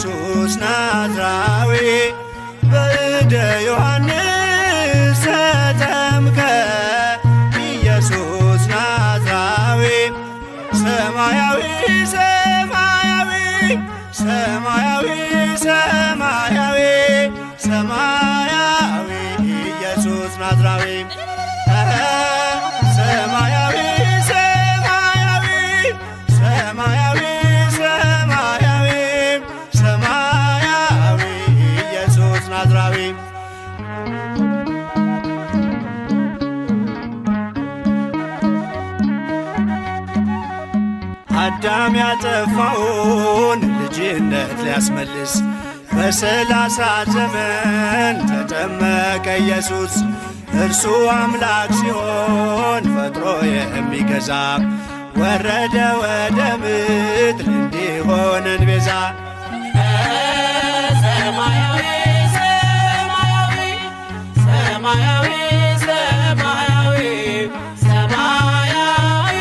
ኢየሱስ ናዝራዊ በእደ ዮሐንስ ተጠምቀ ኢየሱስ ናዝራዊ ሰማያዊ ሰማያዊ ሰማያዊ ሰማያዊ ሰማያዊ ኢየሱስ ናዝራዊ ሰማያዊ ሰማያዊ ሰማያዊ ሰማያዊ ሰማያዊ ኢየሱስ ናዝራዊ አዳም ያጠፋውን ልጅነት ሊያስመልስ በ30 ዘመን ተጠመቀ ኢየሱስ። እርሱ አምላክ ሲሆን ፈጥሮ የሚገዛ ወረደ ወደ ምድር እንዲሆነን ቤዛ። ሰማያዊ ሰማያዊ ሰማያዊ ሰማያዊ ሰማያዊ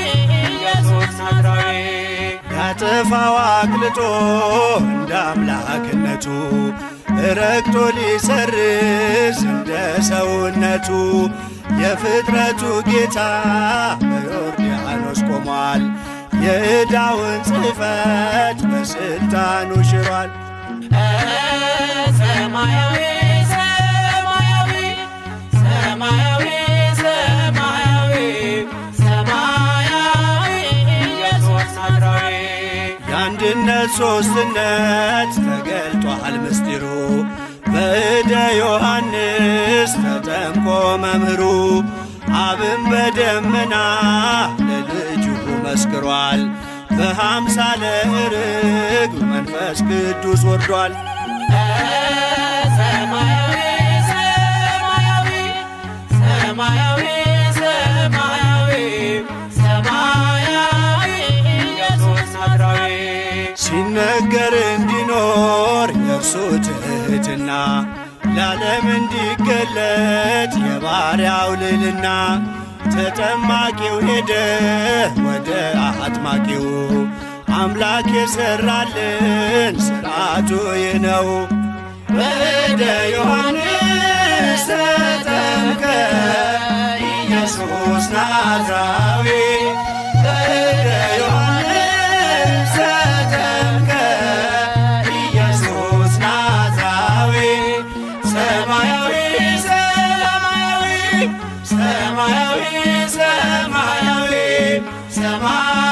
ኢየሱስ ናዝራዊ ያጠፋው አቅልጦ እንደ አምላክነቱ ረግጦ ሊሰርዝ እንደ ሰውነቱ የፍጥረቱ ጌታ በዮርዳኖስ ቆሟል። የዕዳውን ጽሕፈት በሥልጣኑ ሽሯል። ሰማያዊ ሰማያዊ ሰማያዊ ሰማያዊ ሰማያዊ ኢየሱስ ናዝራዊ የአንድነት ሦስትነት ተገልጧል ምስጢሩ በእደ ዮሐንስ ተጠምቆ መምህሩ። አብን በደመና ለልጁ መስክሯል። በአምሳለ ርግብ መንፈስ ቅዱስ ወርዷል። ሰማያዊ ሰማያዊ ሰማያዊ ሰማያዊ ሰማያዊ ኢየሱስ ናዝራዊ ሲነገር እንዲኖር የእርሱ ትሕትና ለዓለም እንዲገለጥ የባሪያው ልዕልና። ተጠማቂው ሄደ ወደ አጥማቂው አምላክ የሠራልን ሥርዓቱ ይህ ነው። በእደ ዮሐንስ ተጠምቀ ኢየሱስ ናዝራዊ በእደ ዮሐንስ ተጠምቀ ኢየሱስ ናዝራዊ ሰማያዊ ሰማያዊ ሰማያዊ ሰማያዊ ሰማያዊ